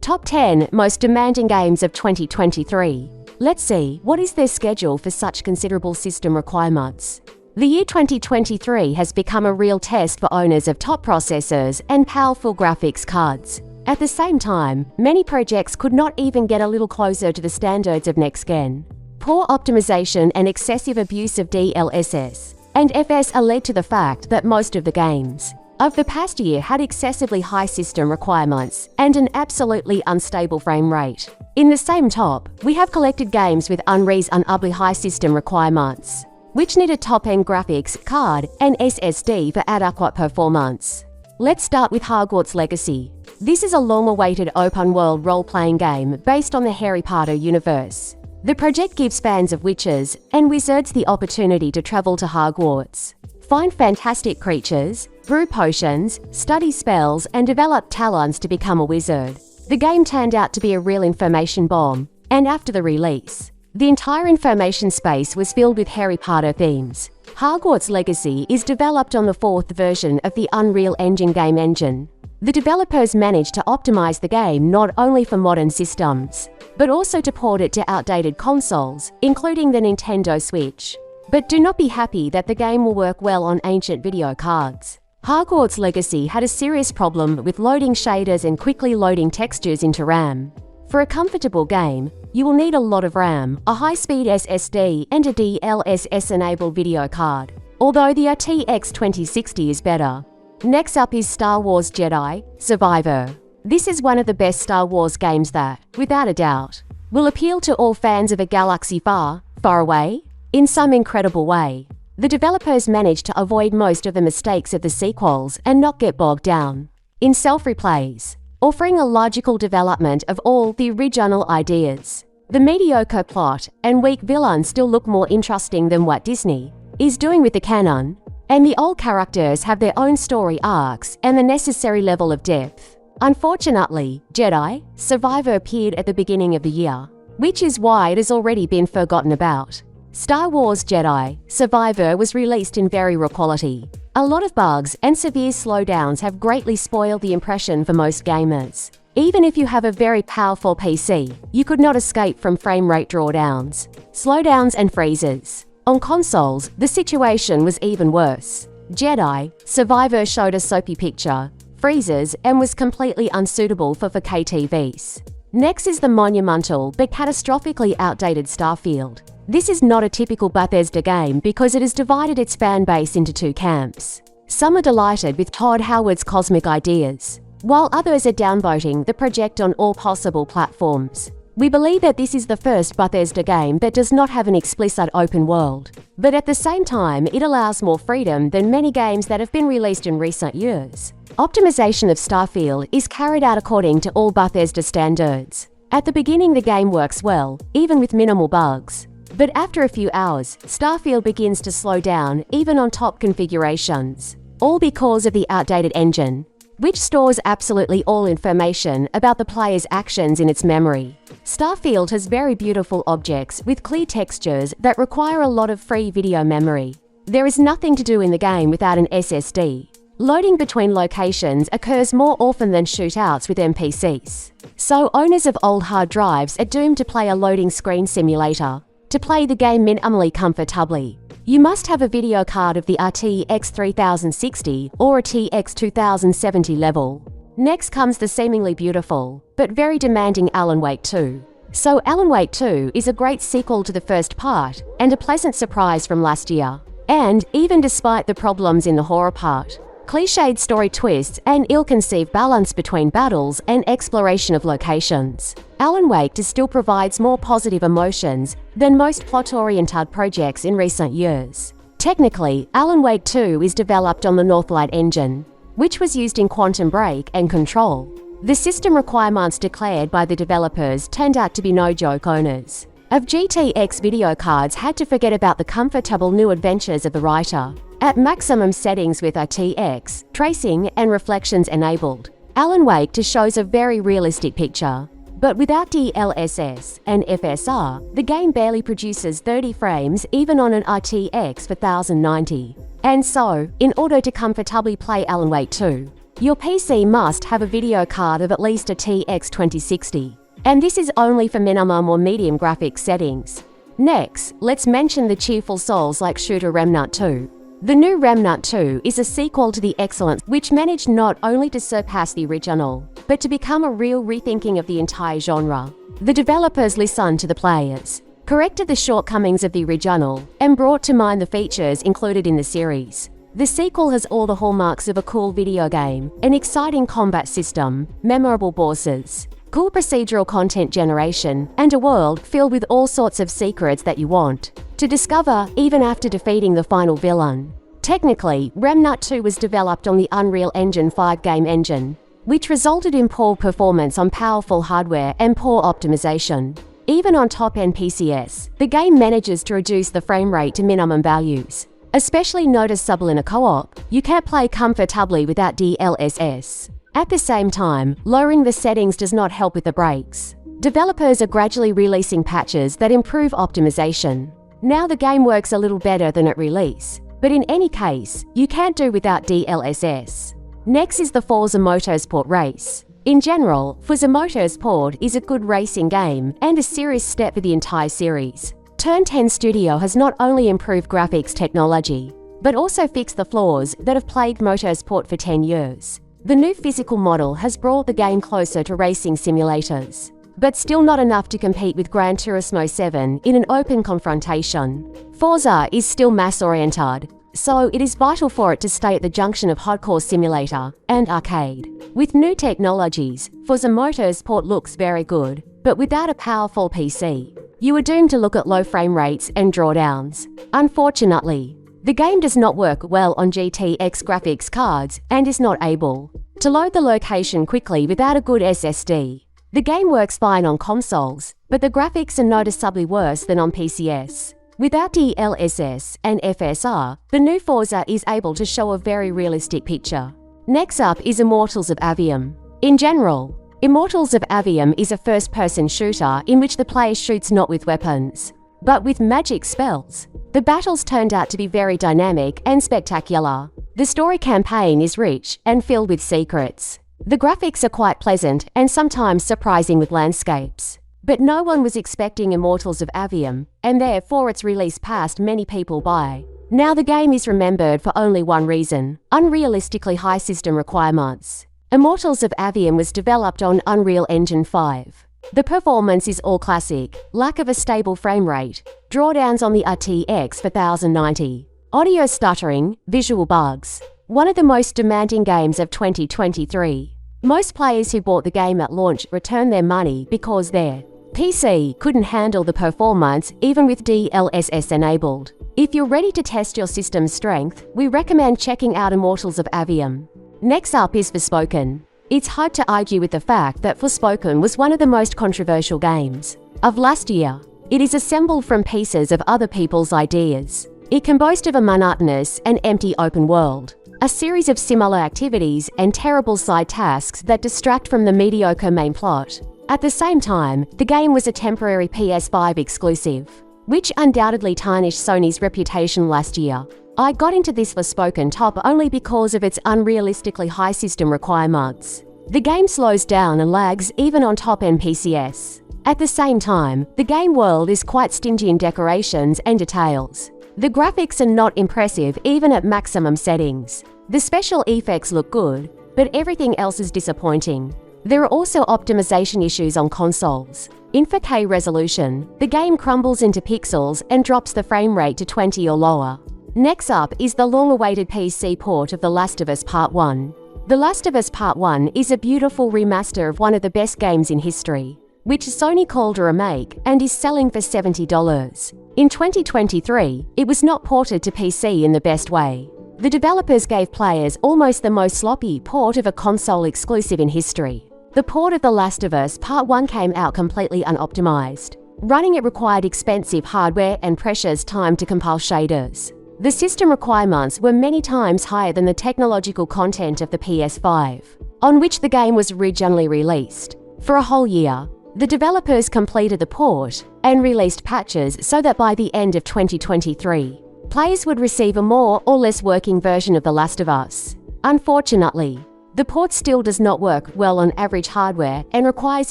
Top 10 Most Demanding Games of 2023. Let's see, what is their schedule for such considerable system requirements? The year 2023 has become a real test for owners of top processors and powerful graphics cards. At the same time, many projects could not even get a little closer to the standards of next-gen. Poor optimization and excessive abuse of DLSS and FS are led to the fact that most of the games of the past year had excessively high system requirements and an absolutely unstable frame rate. In the same top, we have collected games with unreasonably high system requirements, which need a top-end graphics card and SSD for adequate performance. Let's start with Hogwarts Legacy. This is a long-awaited open-world role-playing game based on the Harry Potter universe. The project gives fans of witches and wizards the opportunity to travel to Hogwarts, find fantastic creatures, brew potions, study spells, and develop talents to become a wizard. The game turned out to be a real information bomb, and after the release, the entire information space was filled with Harry Potter themes. Hogwarts Legacy is developed on the 4th version of the Unreal Engine game engine. The developers managed to optimize the game not only for modern systems, but also to port it to outdated consoles, including the Nintendo Switch. But do not be happy that the game will work well on ancient video cards. Hogwarts Legacy had a serious problem with loading shaders and quickly loading textures into RAM. For a comfortable game, you will need a lot of RAM, a high-speed SSD, and a DLSS-enabled video card, although the RTX 2060 is better. Next up is Star Wars Jedi: Survivor. This is one of the best Star Wars games that, without a doubt, will appeal to all fans of a galaxy far, far away, in some incredible way. The developers managed to avoid most of the mistakes of the sequels and not get bogged down in self-replays, offering a logical development of all the original ideas. The mediocre plot and weak villains still look more interesting than what Disney is doing with the canon, and the old characters have their own story arcs and the necessary level of depth. Unfortunately, Jedi: Survivor appeared at the beginning of the year, which is why it has already been forgotten about. Star Wars Jedi: Survivor was released in very raw quality. A lot of bugs and severe slowdowns have greatly spoiled the impression for most gamers. Even if you have a very powerful PC, you could not escape from frame rate drawdowns, slowdowns and freezes. On consoles, the situation was even worse. Jedi: Survivor showed a soapy picture, freezes, and was completely unsuitable for 4K TVs. Next is the monumental but catastrophically outdated Starfield. This is not a typical Bethesda game because it has divided its fan base into two camps. Some are delighted with Todd Howard's cosmic ideas, while others are downvoting the project on all possible platforms. We believe that this is the first Bethesda game that does not have an explicit open world, but at the same time it allows more freedom than many games that have been released in recent years. Optimization of Starfield is carried out according to all Bethesda standards. At the beginning the game works well, even with minimal bugs. But after a few hours, Starfield begins to slow down even on top configurations, all because of the outdated engine, which stores absolutely all information about the player's actions in its memory. Starfield has very beautiful objects with clear textures that require a lot of free video memory. There is nothing to do in the game without an SSD. Loading between locations occurs more often than shootouts with NPCs. So owners of old hard drives are doomed to play a loading screen simulator. To play the game minimally comfortably, you must have a video card of the RTX 3060 or a TX 2070 level. Next comes the seemingly beautiful, but very demanding Alan Wake 2. So Alan Wake 2 is a great sequel to the first part and a pleasant surprise from last year. And, even despite the problems in the horror part, cliched story twists and ill-conceived balance between battles and exploration of locations, Alan Wake still provides more positive emotions than most plot-oriented projects in recent years. Technically, Alan Wake 2 is developed on the Northlight engine, which was used in Quantum Break and Control. The system requirements declared by the developers turned out to be no joke. Owners of GTX video cards had to forget about the comfortable new adventures of the writer. At maximum settings with RTX, tracing, and reflections enabled, Alan Wake shows a very realistic picture. But without DLSS and FSR, the game barely produces 30 frames even on an RTX 4090. And so, in order to comfortably play Alan Wake 2, Your PC must have a video card of at least a TX 2060. And this is only for minimum or medium graphics settings. Next, let's mention the cheerful Souls-like shooter Remnant 2. The new Remnant 2 is a sequel to the excellence which managed not only to surpass the original, but to become a real rethinking of the entire genre. The developers listened to the players, corrected the shortcomings of the original, and brought to mind the features included in the series. The sequel has all the hallmarks of a cool video game, an exciting combat system, memorable bosses, cool procedural content generation, and a world filled with all sorts of secrets that you want to discover even after defeating the final villain. Technically, Remnant 2 was developed on the Unreal Engine 5 game engine, which resulted in poor performance on powerful hardware and poor optimization. Even on top-end PCs, the game manages to reduce the frame rate to minimum values. Especially noticeable in a co-op, you can't play comfortably without DLSS. At the same time, lowering the settings does not help with the brakes. Developers are gradually releasing patches that improve optimization. Now the game works a little better than at release, but in any case, you can't do without DLSS. Next is the Forza Motorsport race. In general, Forza Motorsport is a good racing game and a serious step for the entire series. Turn 10 Studio has not only improved graphics technology, but also fixed the flaws that have plagued motorsport for 10 years. The new physical model has brought the game closer to racing simulators, but still not enough to compete with Gran Turismo 7 in an open confrontation. Forza is still mass-oriented, so it is vital for it to stay at the junction of hardcore simulator and arcade. With new technologies, Forza Motorsport looks very good, but without a powerful PC, you are doomed to look at low frame rates and drawdowns. Unfortunately, the game does not work well on GTX graphics cards and is not able to load the location quickly without a good SSD. The game works fine on consoles, but the graphics are noticeably worse than on PCs. Without DLSS and FSR, the new Forza is able to show a very realistic picture. Next up is Immortals of Aveum. In general, Immortals of Aveum is a first-person shooter in which the player shoots not with weapons, but with magic spells. The battles turned out to be very dynamic and spectacular. The story campaign is rich and filled with secrets. The graphics are quite pleasant and sometimes surprising with landscapes. But no one was expecting Immortals of Aveum, and therefore its release passed many people by. Now the game is remembered for only one reason: unrealistically high system requirements. Immortals of Aveum was developed on Unreal Engine 5. The performance is all classic, lack of a stable frame rate, drawdowns on the RTX 4090, audio stuttering, visual bugs. One of the most demanding games of 2023. Most players who bought the game at launch returned their money because their PC couldn't handle the performance even with DLSS enabled. If you're ready to test your system's strength, we recommend checking out Immortals of Aveum. Next up is Forspoken. It's hard to argue with the fact that Forspoken was one of the most controversial games of last year. It is assembled from pieces of other people's ideas. It can boast of a monotonous and empty open world, a series of similar activities and terrible side tasks that distract from the mediocre main plot. At the same time, the game was a temporary PS5 exclusive, which undoubtedly tarnished Sony's reputation last year. I got into this Forspoken top only because of its unrealistically high system requirements. The game slows down and lags even on top-end PCs. At the same time, the game world is quite stingy in decorations and details. The graphics are not impressive even at maximum settings. The special effects look good, but everything else is disappointing. There are also optimization issues on consoles. In 4K resolution, the game crumbles into pixels and drops the frame rate to 20 or lower. Next up is the long-awaited PC port of The Last of Us Part 1. The Last of Us Part 1 is a beautiful remaster of one of the best games in history, which Sony called a remake and is selling for $70. In 2023, it was not ported to PC in the best way. The developers gave players almost the most sloppy port of a console exclusive in history. The port of The Last of Us Part 1 came out completely unoptimized. Running it required expensive hardware and precious time to compile shaders. The system requirements were many times higher than the technological content of the PS5, on which the game was originally released. For a whole year, the developers completed the port and released patches so that by the end of 2023, players would receive a more or less working version of The Last of Us. Unfortunately, The port still does not work well on average hardware and requires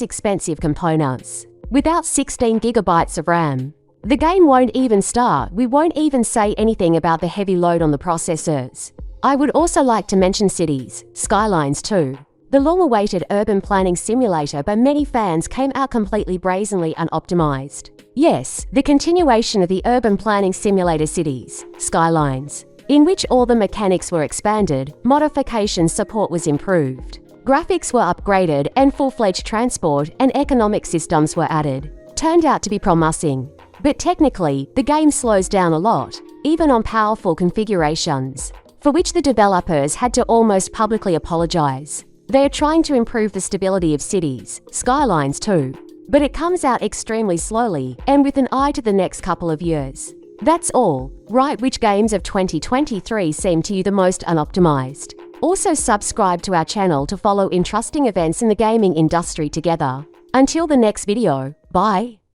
expensive components. Without 16 gigabytes of RAM, the game won't even start. We won't even say anything about the heavy load on the processors. I would also like to mention Cities, Skylines 2. The long-awaited urban planning simulator by many fans came out completely brazenly unoptimized. Yes, the continuation of the urban planning simulator Cities, Skylines, in which all the mechanics were expanded, modification support was improved, graphics were upgraded, and full-fledged transport and economic systems were added. Turned out to be promising. But technically, the game slows down a lot, even on powerful configurations, for which the developers had to almost publicly apologize. They are trying to improve the stability of Cities, Skylines 2, but it comes out extremely slowly and with an eye to the next couple of years. That's all. Write which games of 2023 seem to you the most unoptimized. Also subscribe to our channel to follow interesting events in the gaming industry together. Until the next video, bye!